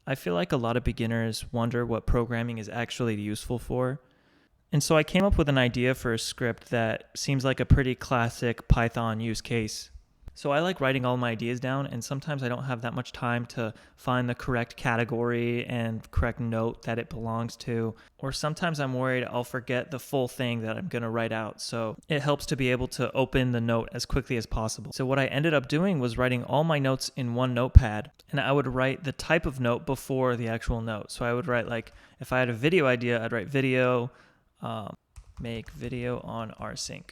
I feel like a lot of beginners wonder what programming is actually useful for. And so I came up with an idea for a script that seems like a pretty classic Python use case. So I like writing all my ideas down, and sometimes I don't have that much time to find the correct category and correct note that it belongs to. Or sometimes I'm worried I'll forget the full thing that I'm going to write out. So it helps to be able to open the note as quickly as possible. So what I ended up doing was writing all my notes in one notepad, and I would write the type of note before the actual note. So I would write, like, if I had a video idea, I'd write video, make video on rsync.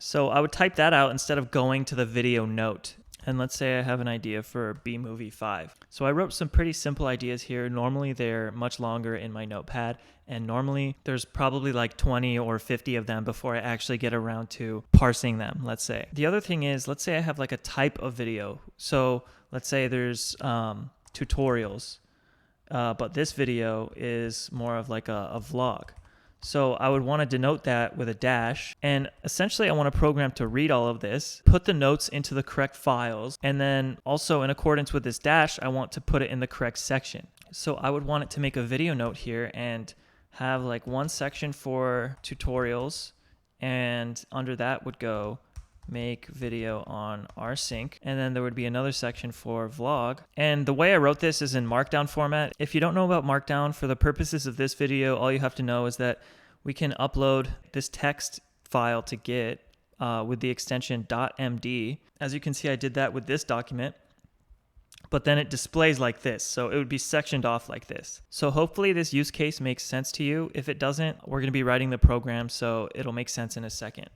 So I would type that out instead of going to the video note. And let's say I have an idea for B-Movie 5. So I wrote some pretty simple ideas here. Normally they're much longer in my notepad, and normally there's probably like 20 or 50 of them before I actually get around to parsing them, let's say. The other thing is, let's say I have like a type of video. So let's say there's tutorials, but this video is more of like a vlog. So I would want to denote that with a dash, and essentially I want a program to read all of this, put the notes into the correct files, and then also in accordance with this dash, I want to put it in the correct section. So I would want it to make a video note here and have like one section for tutorials, and under that would go make video on rsync, and then there would be another section for vlog. And the way I wrote this is in markdown format. If you don't know about markdown, for the purposes of this video, all you have to know is that we can upload this text file to Git with the extension .md. As you can see, I did that with this document, but then it displays like this. So it would be sectioned off like this. So hopefully this use case makes sense to you. If it doesn't, we're going to be writing the program, so it'll make sense in a second.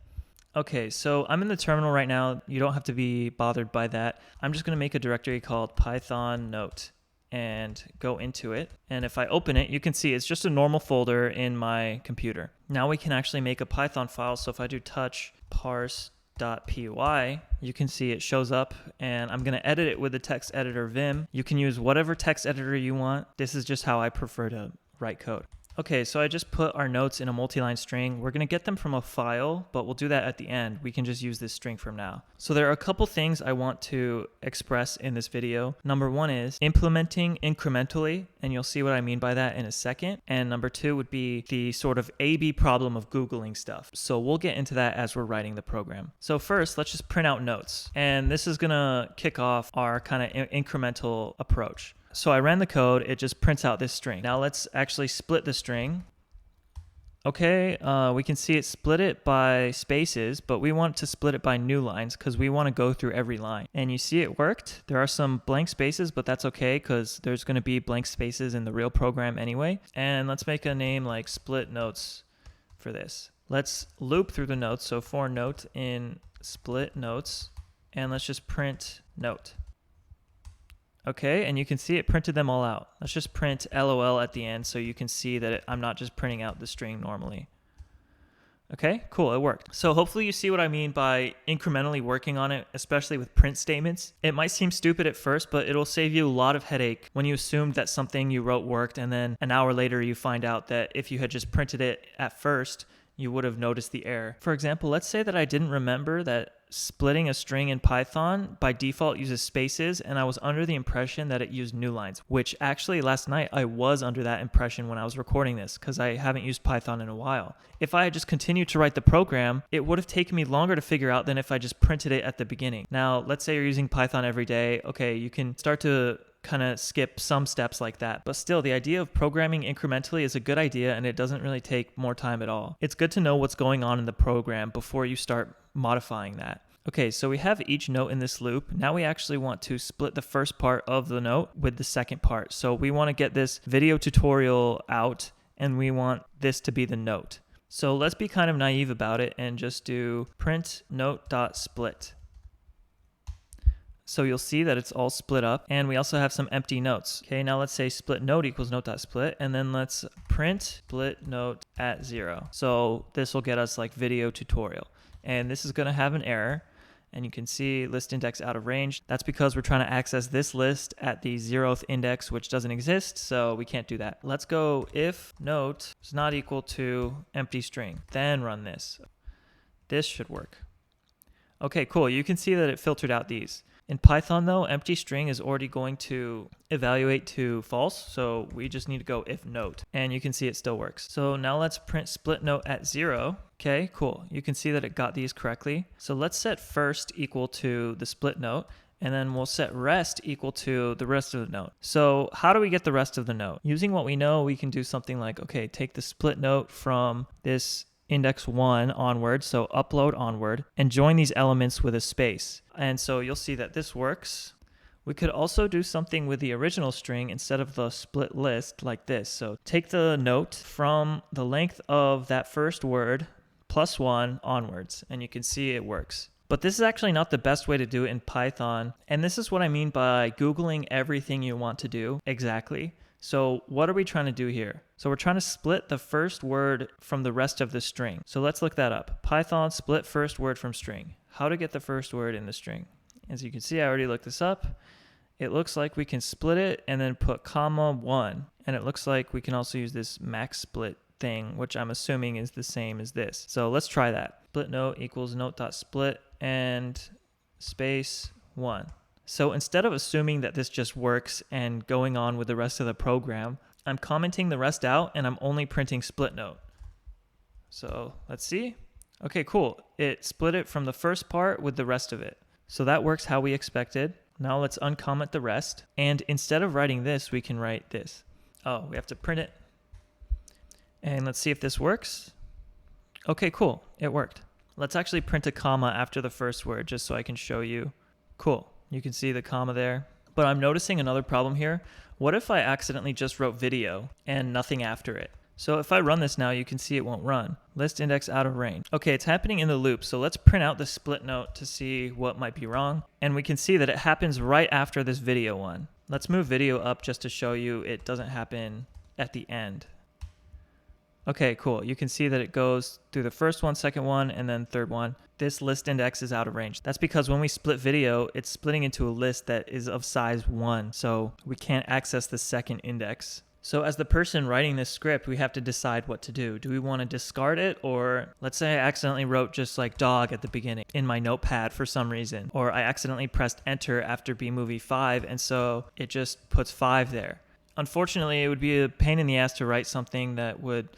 Okay, so I'm in the terminal right now. You don't have to be bothered by that. I'm just going to make a directory called Python note and go into it. And if I open it, you can see it's just a normal folder in my computer. Now we can actually make a Python file. So if I do touch parse.py, you can see it shows up, and I'm going to edit it with the text editor Vim. You can use whatever text editor you want. This is just how I prefer to write code. Okay, so I just put our notes in a multi-line string. We're going to get them from a file, but we'll do that at the end. We can just use this string from now. So there are a couple things I want to express in this video. Number one is implementing incrementally, and you'll see what I mean by that in a second. And number two would be the sort of A/B problem of Googling stuff. So we'll get into that as we're writing the program. So first, let's just print out notes. And this is going to kick off our kind of incremental approach. So I ran the code, it just prints out this string. Now let's actually split the string. Okay, we can see it split it by spaces, but we want to split it by new lines because we want to go through every line. And you see it worked. There are some blank spaces, but that's okay because there's going to be blank spaces in the real program anyway. And let's make a name like split notes for this. Let's loop through the notes. So for note in split notes, and let's just print note. Okay, and you can see it printed them all out. Let's just print LOL at the end so you can see that I'm not just printing out the string normally. Okay, cool, it worked. So hopefully you see what I mean by incrementally working on it, especially with print statements. It might seem stupid at first, but it'll save you a lot of headache when you assumed that something you wrote worked, and then an hour later you find out that if you had just printed it at first, you would have noticed the error. For example, let's say that I didn't remember that splitting a string in Python by default uses spaces, and I was under the impression that it used new lines, which actually last night I was under that impression when I was recording this because I haven't used Python in a while. If I had just continued to write the program, it would have taken me longer to figure out than if I just printed it at the beginning. Now, let's say you're using Python every day. Okay, you can start to kind of skip some steps like that. But still, the idea of programming incrementally is a good idea, and it doesn't really take more time at all. It's good to know what's going on in the program before you start modifying that. Okay, so we have each note in this loop. Now we actually want to split the first part of the note with the second part. So we want to get this video tutorial out, and we want this to be the note. So let's be kind of naive about it and just do print note.split. So you'll see that it's all split up, and we also have some empty notes. Okay, now let's say split note equals note.split, and then let's print split note at 0. So this will get us like video tutorial, and this is going to have an error, and you can see list index out of range. That's because we're trying to access this list at the 0th index, which doesn't exist, so we can't do that. Let's go if note is not equal to empty string, then run this. This should work. Okay, cool. You can see that it filtered out these. In Python though, empty string is already going to evaluate to false, so we just need to go if note, and you can see it still works. So now let's print split note at 0. Okay, cool. You can see that it got these correctly. So let's set first equal to the split note, and then we'll set rest equal to the rest of the note. So how do we get the rest of the note? Using what we know, we can do something like, okay, take the split note from this index 1 onward, so upload onward, and join these elements with a space. And so you'll see that this works. We could also do something with the original string instead of the split list like this. So take the note from the length of that first word plus 1 onwards, and you can see it works. But this is actually not the best way to do it in Python, and this is what I mean by Googling everything you want to do exactly. So what are we trying to do here? So we're trying to split the first word from the rest of the string. So let's look that up. Python split first word from string. How to get the first word in the string. As you can see, I already looked this up. It looks like we can split it and then put comma 1. And it looks like we can also use this max split thing, which I'm assuming is the same as this. So let's try that. Split note equals note.split and space 1. So instead of assuming that this just works and going on with the rest of the program, I'm commenting the rest out and I'm only printing split note. So let's see. Okay, cool. It split it from the first part with the rest of it. So that works how we expected. Now let's uncomment the rest. And instead of writing this, we can write this. Oh, we have to print it. And let's see if this works. Okay, cool. It worked. Let's actually print a comma after the first word just so I can show you. Cool. You can see the comma there. But I'm noticing another problem here. What if I accidentally just wrote video and nothing after it? So if I run this now, you can see it won't run. List index out of range. Okay, it's happening in the loop. So let's print out the split note to see what might be wrong. And we can see that it happens right after this video one. Let's move video up just to show you it doesn't happen at the end. Okay, cool. You can see that it goes through the first one, second one, and then third one. This list index is out of range. That's because when we split video, it's splitting into a list that is of size 1, so we can't access the second index. So as the person writing this script, we have to decide what to do. Do we want to discard it? Or let's say I accidentally wrote just like dog at the beginning in my notepad for some reason, or I accidentally pressed enter after bmovie 5, and so it just puts 5 there. Unfortunately, it would be a pain in the ass to write something that would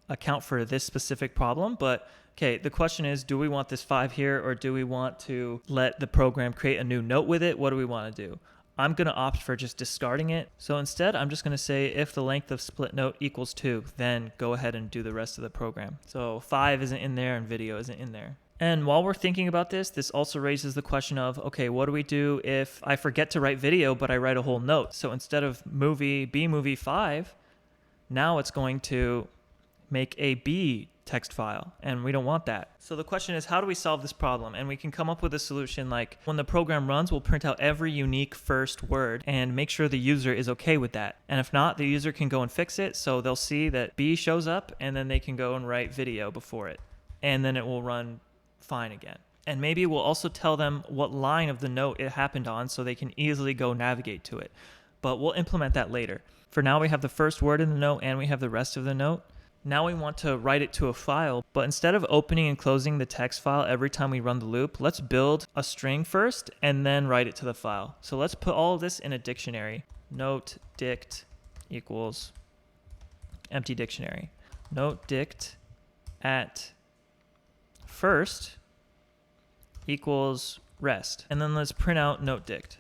account for this specific problem, but okay, the question is, do we want this 5 here, or do we want to let the program create a new note with it? What do we want to do? I'm going to opt for just discarding it. So instead, I'm just going to say if the length of split note equals 2, then go ahead and do the rest of the program. So 5 isn't in there and video isn't in there. And while we're thinking about this, this also raises the question of, okay, what do we do if I forget to write video, but I write a whole note? So instead of movie 5, now it's going to make a B text file, and we don't want that. So the question is, how do we solve this problem? And we can come up with a solution like, when the program runs, we'll print out every unique first word and make sure the user is okay with that. And if not, the user can go and fix it, so they'll see that B shows up, and then they can go and write video before it, and then it will run fine again. And maybe we'll also tell them what line of the note it happened on so they can easily go navigate to it. But we'll implement that later. For now, we have the first word in the note and we have the rest of the note. Now we want to write it to a file, but instead of opening and closing the text file every time we run the loop, let's build a string first and then write it to the file. So let's put all of this in a dictionary. Note dict equals empty dictionary. Note dict at first equals rest. And then let's print out note dict.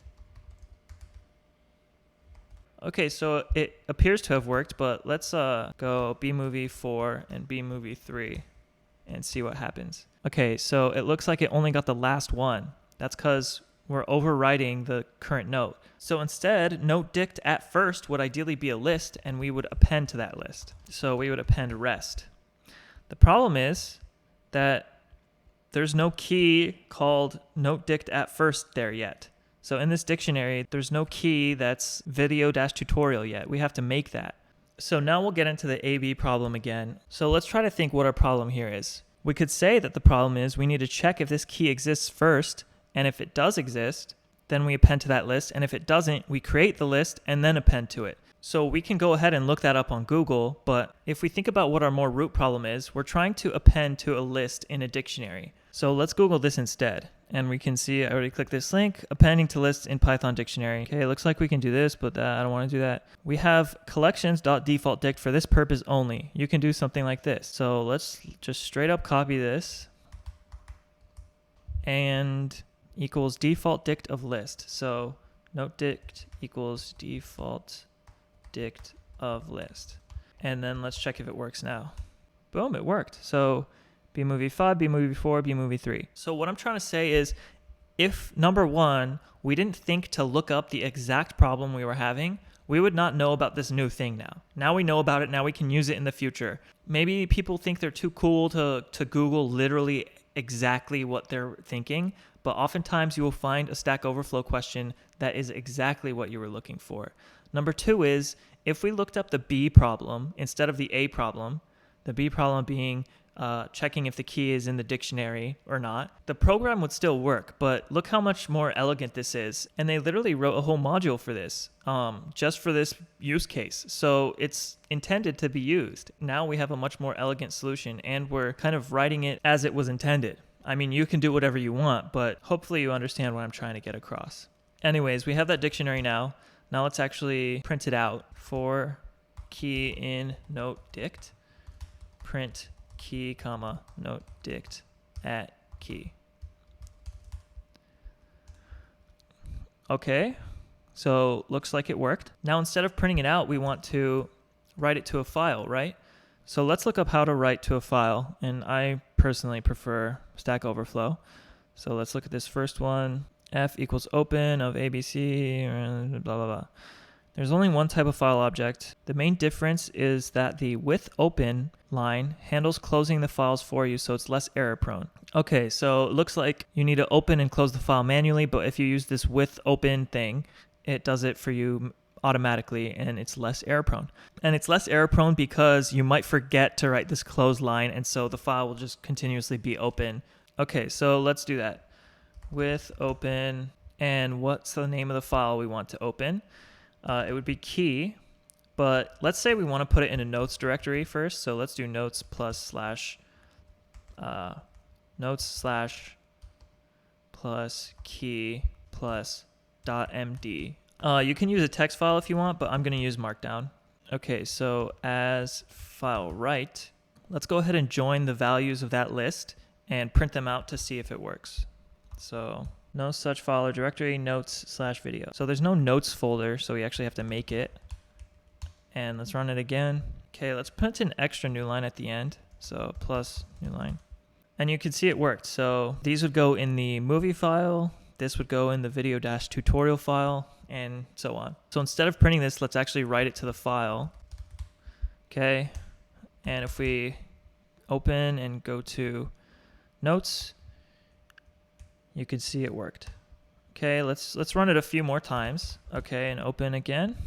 Okay, so it appears to have worked, but let's go bmovie 4 and bmovie 3 and see what happens. Okay, so it looks like it only got the last one. That's because we're overwriting the current note. So instead, note dict at first would ideally be a list, and we would append to that list. So we would append rest. The problem is that there's no key called note dict at first there yet. So in this dictionary, there's no key that's video-tutorial yet. We have to make that. So now we'll get into the AB problem again. So let's try to think what our problem here is. We could say that the problem is we need to check if this key exists first, and if it does exist, then we append to that list, and if it doesn't, we create the list and then append to it. So we can go ahead and look that up on Google, but if we think about what our more root problem is, we're trying to append to a list in a dictionary. So let's Google this instead. And we can see I already clicked this link, appending to lists in Python dictionary. Okay, it looks like we can do this, but I don't want to do that. We have collections.defaultDict for this purpose only. You can do something like this. So let's just straight up copy this and equals default dict of list. So note dict equals default dict of list. And then let's check if it works now. Boom, it worked. So bmovie 5, bmovie 4, bmovie 3. So what I'm trying to say is, if number one, we didn't think to look up the exact problem we were having, we would not know about this new thing now. Now we know about it. Now we can use it in the future. Maybe people think they're too cool to Google literally exactly what they're thinking, but oftentimes you will find a Stack Overflow question that is exactly what you were looking for. Number two is, if we looked up the B problem instead of the A problem, the B problem being checking if the key is in the dictionary or not, the program would still work, but look how much more elegant this is. And they literally wrote a whole module for this, just for this use case. So it's intended to be used. Now we have a much more elegant solution, and we're kind of writing it as it was intended. I mean, you can do whatever you want, but hopefully you understand what I'm trying to get across. Anyways, we have that dictionary now. Now let's actually print it out. For key in note dict, print key, comma, note dict at key. Okay, so looks like it worked. Now instead of printing it out, we want to write it to a file, right? So let's look up how to write to a file, and I personally prefer Stack Overflow. So let's look at this first one. F equals open of ABC, blah, blah, blah. There's only one type of file object. The main difference is that the with open line handles closing the files for you, so it's less error prone. Okay, so it looks like you need to open and close the file manually, but if you use this with open thing, it does it for you automatically, and it's less error prone. And it's less error prone because you might forget to write this close line, and so the file will just continuously be open. Okay, so let's do that. With open, and what's the name of the file we want to open? It would be key, but let's say we want to put it in a notes directory first. So let's do notes plus slash notes slash plus key plus .md. You can use a text file if you want, but I'm going to use Markdown. Okay, so as file write, let's go ahead and join the values of that list and print them out to see if it works. So no such file or directory, notes slash video. So there's no notes folder, so we actually have to make it. And let's run it again. Okay, let's put an extra new line at the end. So plus new line. And you can see it worked. So these would go in the movie file. This would go in the video-tutorial file, and so on. So instead of printing this, let's actually write it to the file. Okay, and if we open and go to notes, you can see it worked. Okay, let's run it a few more times. Okay, and open again.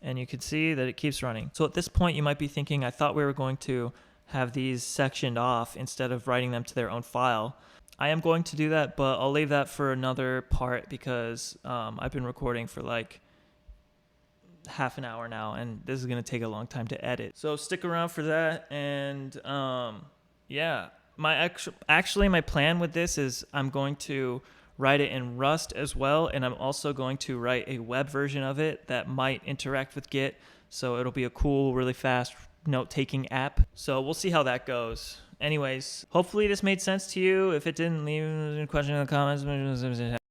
And you can see that it keeps running. So at this point, you might be thinking, I thought we were going to have these sectioned off instead of writing them to their own file. I am going to do that, but I'll leave that for another part because I've been recording for like half an hour now, and this is going to take a long time to edit. So stick around for that, and yeah. My plan with this is I'm going to write it in Rust as well, and I'm also going to write a web version of it that might interact with Git, so it'll be a cool, really fast note-taking app. So we'll see how that goes. Anyways, hopefully this made sense to you. If it didn't, leave a question in the comments.